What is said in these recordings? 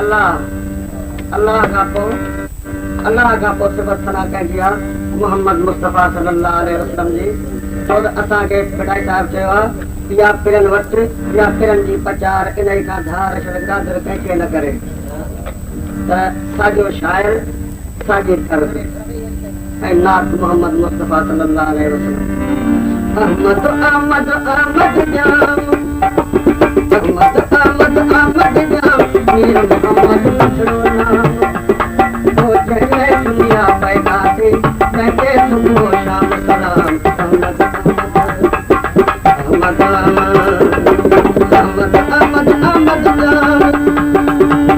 अल्लाह का पोइ सिफ़त सना कई आहे मोहम्मद मुस्तफ़ा सल्लल्लाहु अलैहि वसल्लम जी। छो त असांखे पिटाई साहिब चयो आहे या पिरनि वटि या पिरनि जी पचार इन खां धार गादर कंहिंखे न करे। त साॻियो शाइर साॻी तर्ज़ ऐं नात मोहम्मद मुस्तफ़ा सल्लल्लाहु अलैहि वसल्लम। अहमद अहमद अहमद जाम अहमद अहमद अहमद जाम मीर मोहम्मद मशहूर नाम ओ जय दुनिया पैदा थी कहते सुबह शाम सलाम। अहमद अहमद अहमद अहमद अहमद जाम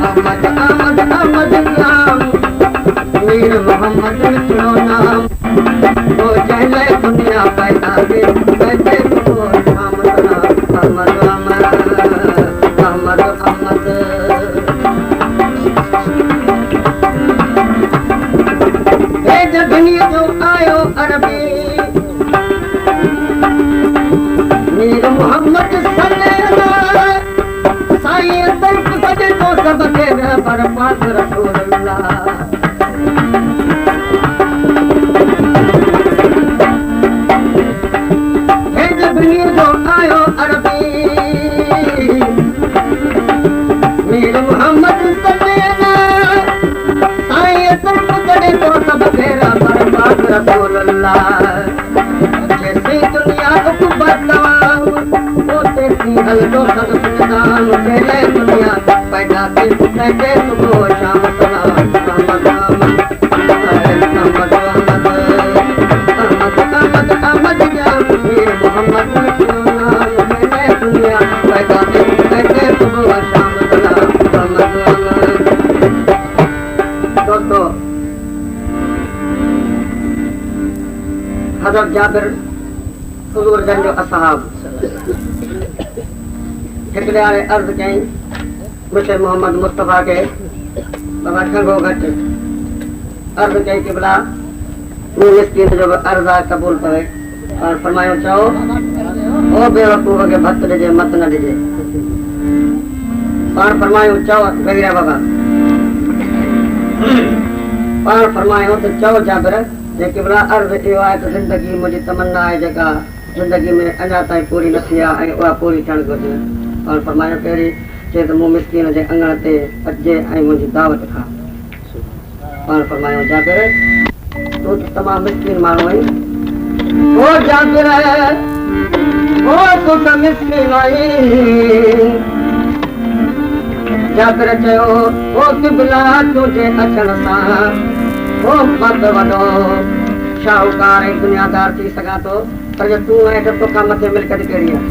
अहमद अहमद अहमद जाम मीर मोहम्मद मशहूर नाम ओ जय दुनिया पैदा थी कहते सुबह शाम सलाम। अहमद अहमद अहमद अहमद दुनिया जो आयो अरबी मीर मोहम्मद सल्लल्लाहु साईं तर्क सजे तो सब के पर पाक रसूल अल्लाह। हे दुनिया जो आयो अरबी मीर मोहम्मद सल्लल्लाहु साईं तर्क सजे तो सब के रसूल अल्लाह। जैसी दुनिया को बदलाओ होते सी हल्को सब सुनाम चले दुनिया पैदा की कहते सुबह शाम सलाम। अहमद अहमद अहमद अहमद अहमद अहमद जाम मीर मोहम्मद मशहूर नाम चले दुनिया पैदा की कहते सुबह शाम सलाम। अहमद अहमद। दोस्तों हज़रत जाबिर हुज़ूर जन जो असहाब हिकिड़े हाणे अर्ज़ कयईं मूंखे मोहम्मद मुस्तफ़ा खे बाबा खंघो घटि अर्ज़ कयईं कि भला मूं मिस्कीन जो बि अर्ज़ आहे क़बूल पवे। और फरमायो चओ ओ बेवकूफ़ खे भत ॾिजे मत न ॾिजे। पाण फरमायो चओ वग़ैरह बाबा पाण फरमायो त चओ जाबिर जेके भला अर्ज़ इहो आहे त ज़िंदगी मुंहिंजी तमन्ना आहे जेका ज़िंदगी में अञा ताईं पूरी न थी आहे ऐं उहा पूरी थियणु घुरिजे। और फरमायो कहिड़ी चए त मूं मिस्कीन जे अंगण ते अचिजे ऐं मुंहिंजी दावत खा। पाण फरमायो जाबिर तूं त तमामु मिस्कीन माण्हू आहीं। ओ जाबिर ओ तूं त मिस्कीन आहीं। जाबिर चयो ओ क़िबला तुंहिंजे अचण सां ओ मत वॾो शाहूकार ऐं दुनियादार थी सघां थो पर जो तूं ऐं तोखां मथे मिल्कत कहिड़ी आहे।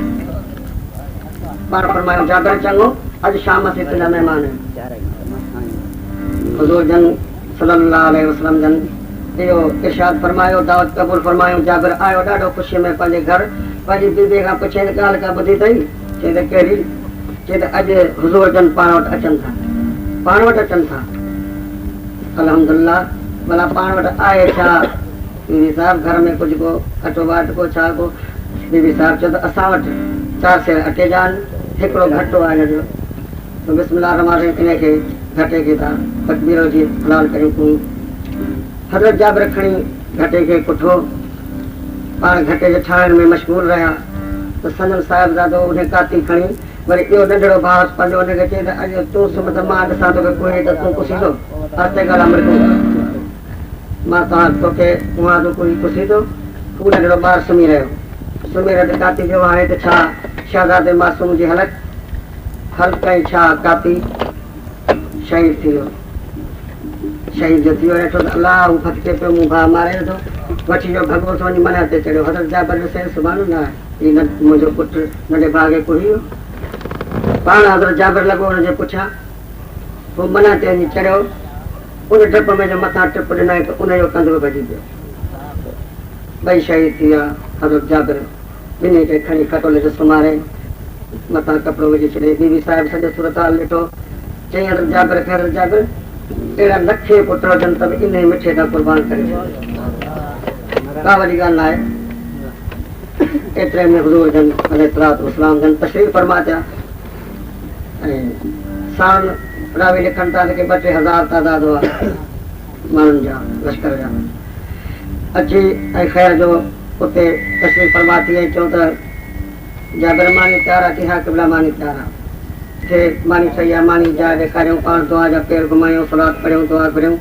पाण फरमायो जाबिर चङो अॼु शाम ते तुंहिंजा महिमान आहिनि। हुज़ूर जन सल्लल्लाहु अलैहि वसल्लम जन इहो इरशाद फरमायो दावत क़बूल फरमायो। जाबिर आयो ॾाढो ख़ुशीअ में पंहिंजे घर पंहिंजी बीबीअ खां पुछे ॻाल्हि का ॿुधी अथई चए त कहिड़ी चए त अॼु हुज़ूर जन पाण वटि अचनि था अल्हम्दुलिल्लाह। भला पाण वटि आहे छा बीबी साहिब घर में कुझु को अटो वाट को छा को। बीबी साहिब चयो त असां वटि 4 सेर अटे जा आहिनि हिकिड़ो घटो आहे हिन जो त बिस्मिल्लाह रहमान रहीम इन खे घटे खे था तकबीर जी हलाल कयूं। हज़रत जाबिर खणी घटे खे कुठो पाण घटे जे ठाहिण में मशगूल रहिया त संदन साहिबज़ादो उन काती खणी वरी ॿियो नंढड़ो भाउ पंहिंजो हुनखे चई त अॼु तूं सुम्ह त मां ॾिसां तोखे कोई त तूं कुसींदो आस्ते ॻाल्हि अमृत मां तोखे उहा तो कोई कुसी थो तूं नंढड़ो ॿारु सुम्ही रहियो सुमेर काती जो हाणे त छा शहज़ादे मासूम जी हलक हल कई छा काती शहीद थी वियो शहीद जो थी वियो ॾिठो त अलाह हू फटके पियो मूं भाउ मारे थो वठी वियो भॻवो थो वञी मना ते चढ़ियो हज़रत जाबिर ॾिसे सुभाणे न हीउ न मुंहिंजो पुटु नंढे भाउ खे कुड़ी वियो पाण हज़रत जाबिर लॻो हुनजे पुठियां पोइ मना ते वञी चढ़ियो उन डप में जो मथां टिप ॾिनई त उनजो कंधु बि भॼी पियो ॿई शहीद थी विया हज़रत जाबिर ॿिन्ही खे खणी खटोले ते सुम्हारे मथां कपिड़ो विझी छॾे बीबी साहिब सॼो सूरत हाल ॾिठो चई हज़रत जाबिर खे हज़रत जाबिर अहिड़ा लखे पुट हुजनि त बि इन मिठे खां क़ुर्बान करे का वॾी ॻाल्हि न आहे एतिरे में हुज़ूर जन अलैहिस्सलातु वस्सलाम जन तशरीफ़ फरमा थिया ऐं साण रावी लिखनि था कि 2-3,000 तादाद हुआ माण्हुनि जा लश्कर जा अची ऐं ख़ैर जो उते तशरीफ़ फरमा थी ऐं चऊं त जाबिर मानी तयारु आहे हा क़िबला मानी तयारु आहे थे मानी सही आहे मानी जा ॾेखारियूं पाण दुआ जा पेर घुमायूं सलाद पढ़ियूं दुआ घुरियूं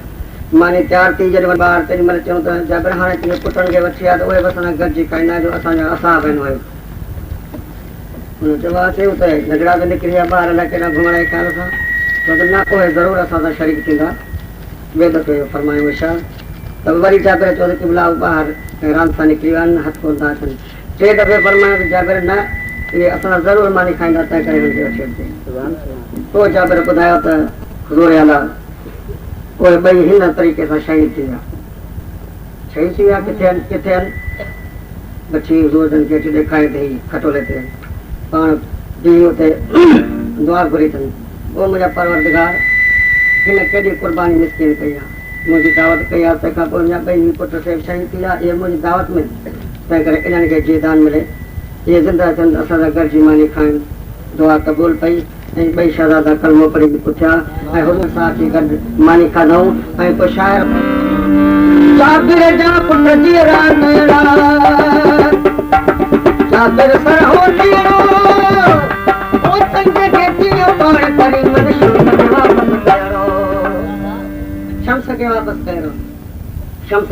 मानी तयारु थी जॾहिं ॿार तेॾी महिल चऊं त जाबिर हाणे कीअं पुटनि खे वठी आहे त उहे बि असां गॾिजी खाईंदा जो असांजा असां भेनूं आहियूं हुन चयोसीं त झगड़ा बि निकिरी विया ॿार अलाए केॾा घुमण जे ख़्याल सां छो त न उहे ज़रूरु असां सां शरीक थींदा ॿिए दफ़े फरमायूं विशाल त वरी जाबिर चयो त क़िबला ॿाहिरि रांदि सां निकिरी विया आहिनि हथ कोन था अचनि 3 दफ़े फरमायो त जाबिर न इहे असां ज़रूरु मानी खाईंदा तंहिं करे हिननि खे वठी अचे पोइ जाबिर ॿुधायो त हुज़ूर आला उहे ॿई हिन तरीक़े सां शहीद थी विया किथे आहिनि बची हुज़ूर जन खे अची ॾेखारे त ही खटोले ते पाण बीह उते दुआ घुरी अथनि उहो मुंहिंजा परवरदिगार हिन केॾी क़ुर्बानी मिसकिन कई आहे मुंहिंजी दावत कई आहे तंहिंखां पोइ मुंहिंजा ॿई पुट से शहीद थी विया इहे मुंहिंजी दावत में तंहिं करे इन्हनि खे जीदान मिले इहे ज़िंदा थियनि असां सां गॾिजी मानी खाइनि दुआ क़बूल पई ऐं ॿई शहज़ादा कलमो पढ़ी बि पुठिया ऐं हुन सां अची गॾु मानी खाधऊं ऐं पोइ शाइर जाबिर जा पुट जी जाबिर सर हो जीरो ओ संगे के जियो पाण करी मन शम्स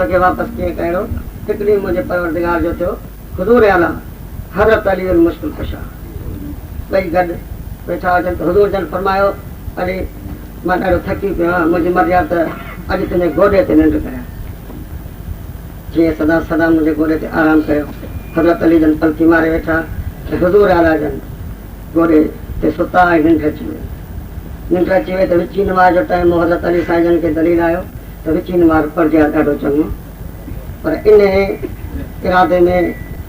के वापस कीअं कहिड़ो हिकिड़ी मुंहिंजे परवरदिगार जो थियो हुज़ूर आला हज़रत अली अल मुश्किल कुशा ॿई गॾु वेठा हुजनि त हुज़ूर जन फरमायो अली मां ॾाढो थकी पियो आहियां मुंहिंजी मर्ज़ी त अॼु तुंहिंजे गोॾे ते निंड करियां जीअं सदा सदा मुंहिंजे गोॾे ते आराम कयो हज़रत अली जन पलथी मारे वेठा ऐं हुज़ूर आला जन गोॾे ते सुता ऐं निंड अची वई त विची नमाज़ जो टाइम हज़रत अली साईं जन खे दलील आयो त विची नमाज़ पढ़जे ॾाढो चङो पर इन इरादे में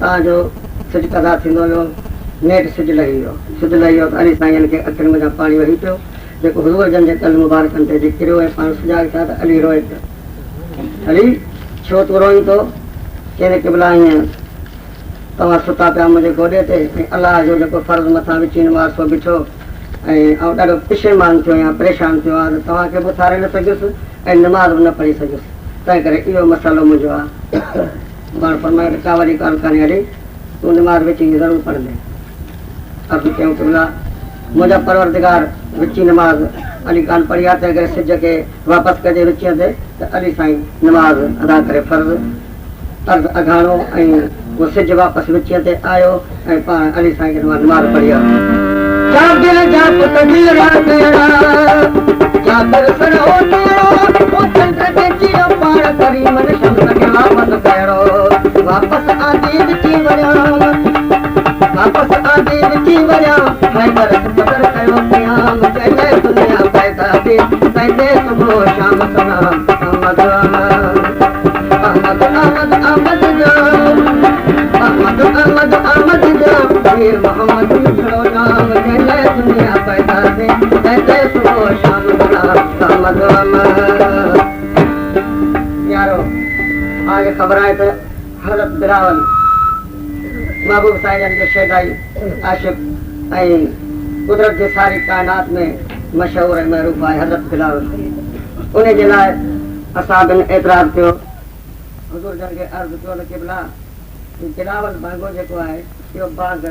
तव्हांजो सिज कदा थींदो हुयो नेठि सिज लही वियो त अली साईं खे अखियुनि में पाणी वही पियो जेको हुज़ूर जन जे कल मुबारकनि ते जी किरियो ऐं पाण सुजाॻ थिया त अली रोए पियो अली छो तूं रोई थो कहिड़े क़िबला ईअं तव्हां सुता पिया मुंहिंजे गोॾे ते ऐं अलाह जो जेको फ़र्ज़ु मथां विची नमाज़ सो बीठो ऐं ॾाढो परेशान थियो आहियां परेशान थियो आहे त तव्हांखे बि उथारे न सघियुसि ऐं नमाज़ बि न पढ़ी सघियुसि तंहिं करे इहो मसालो मुंहिंजो आहे पाण फरमायो का वॾी ॻाल्हि कान्हे अली तूं नमाज़ विची ज़रूरु पढ़ंदे अर्ज़ु कयूं क़िबला मुंहिंजा परवरदिगार विची नमाज़ अली कान पढ़ी आहे तंहिं करे सिज खे वापसि कजे विचीअ ते त अली साईं नमाज़ अदा करे फ़र्ज़ु अर्ज़ु अघाणो ऐं उहो सिज वापसि विचीअ ते आयो ऐं पाण अली साईं खे नमाज़ पढ़ी आहे जाबिर जा पुट जी जाबिर सर हो जीरो ओ चंद्र के जियो पाण करी मन शम्स के वापस कहिड़ो वापस आंदी विची वञा हैदर क़दर कयो क़याम चले दुनिया पैदा दे पैदे सुबह शाम सलाम अहमद अहमद जो अहमद जो वीर मोहम्मद जो नाम चले दुनिया पैदा दे पैदे सुबह शाम सलाम अहमद यारो आगे खबर आए तो हज़रत बिलावल महबूब साईं जे शेदाई आशिक़ ऐं कुदरत जे सारी काइनात में मशहूर ऐं महरूफ़ आहे हज़रत बिलावल उन जे लाइ असां बिन एतिराज़ कयो हुज़ूर जन खे अर्ज़ु कयो त क़िबला बिलावल भांगो जेको आहे इहो बाग़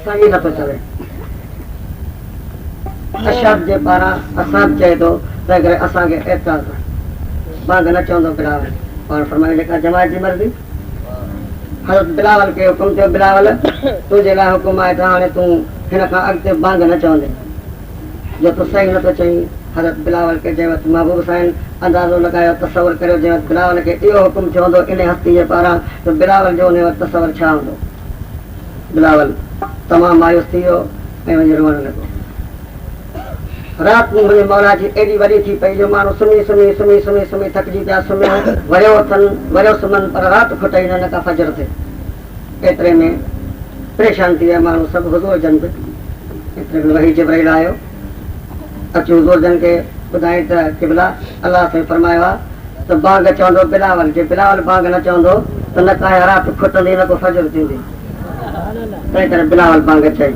सही नथो चवे अशब जे पारां असां चए थो तंहिं करे असांखे एतिराज़ आहे बाग़ न चवंदो बिलावल पाण फरमायो जेका जमायत जी मर्ज़ी हज़रत बिलावल खे हुकुम थियो बिलावल तुंहिंजे लाइ हुकुम आहे त हाणे तूं हिन खां अॻिते बांग न चवंदे जो तूं सही नथो चईं हज़रत बिलावल खे जंहिं वक़्तु महबूब साईं अंदाज़ो लॻायो तसवर करियो जंहिं वक़्तु बिलावल खे इहो हुकुम थियो हूंदो इन हस्ती जे पारां त बिलावल जो उन वक़्तु तसवर छा हूंदो बिलावल तमामु मायूस थी वियो ऐं वञी रोअणु लॻो राति मुंहिंजे मौला जी एॾी वॾी थी पई जो माण्हू सुम्ही थकिजी पिया सुम्हियो वरियो अथनि वरियो सुम्हनि पर राति खुटई न का फजर थिए एतिरे में परेशान थी विया माण्हू सभु हुज़ूर जन बि एतिरे में वही जिब्राइल आयो अची हुज़ूर जन खे ॿुधाई त क़िबला अलाह साईं फरमायो आहे त बांग चवंदो बिलावल जे बिलावल बांग न चवंदो त न का राति खुटंदी न को फजर थींदी तंहिं करे बिलावल बांग चई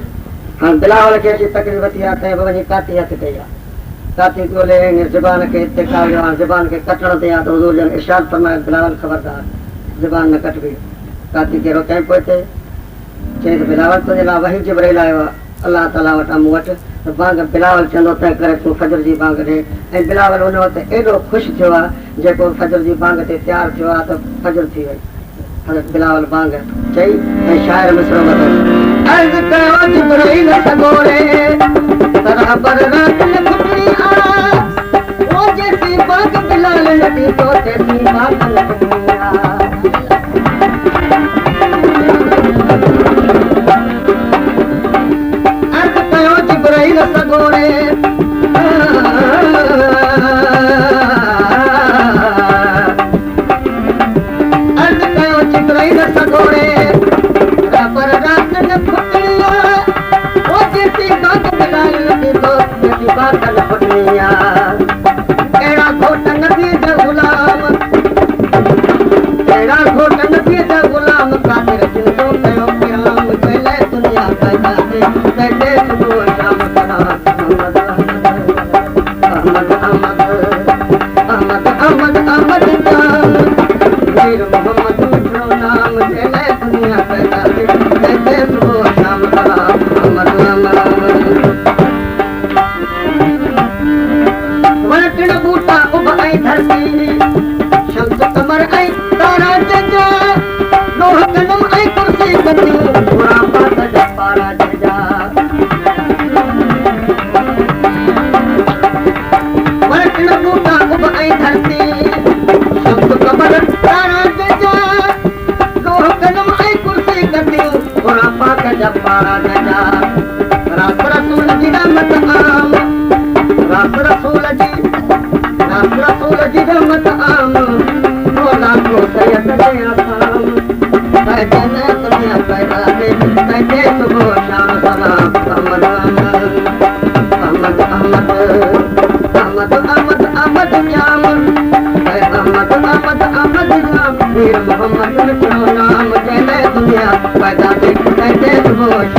हाणे बिलावल खे अची तकलीफ़ थी आहे तंहिं बि वञी काती हथ कई आहे काती को ले ज़बान के इत्तेकाल जवान ज़बान के कटण ते या तो हुजूर जन इरशाद फरमाए बिलावल खबरदार ज़बान न कट गई काती के रोके पहुंचे चई तो बिलावल तो ला वही जिब्राइल आयो अल्लाह ताला वटा मूं वटि त बांग बिलावल चंदो तंहिं करे तूं फजर जी बांग ॾे ऐं बिलावल उन वक़्तु एॾो ख़ुशि थियो आहे जेको फजर जी बांग ते तयारु थियो आहे त फजर थी वई हज़रत बिलावल बांग चई ऐं शाइर मिसरो वधो अर्ज़ कयो जिब्राइल सगोरे तरह पर रात न फुटनी आ ओ जेसी बांग बिलाल नबी तो तेसी बांग न फुटनी आ सगोरे अर्ज कयो जिब्राइल सगोरे पर रात न फुटनिया ओ जेसी बात बिलाल नबी तो जेसी बात न फुटनिया एड़ा घोट नबी दे गुलाम एड़ा घोट नबी दे गुलाम कादिर जिंदो कयो क़याम चले दुनिया पैदा दे कहते सुबह शाम करा वीर मोहम्मद मिठो नाम चले दुनिया पैदा दे कहते सुबह शाम करा वटण बूटा उभ ऐं धरती शम्स कमर ऐं तारा जजा लोह कलम ऐं कुर्सी गदियूं घोड़ा पात जा पारा जजा वटण बूटा उभ ऐं धरती शम्स कमर तारा जजा लोह कलम ऐं कुर्सी गदियूं घोड़ा पात जा पारा जजा रास रसूल जी रहमत आम रास रसूल जी रहमत आम मौला को सैयद दे आसाम कहते न दुनिया पैदा दे कहते सुबह शाम सलाम अहमद अहमद अहमद अहमद अहमद अहमद जाम अहमद अहमद अहमद जाम वीर मोहम्मद मिठो नाम चले दुनिया पैदा दे कहते सुबह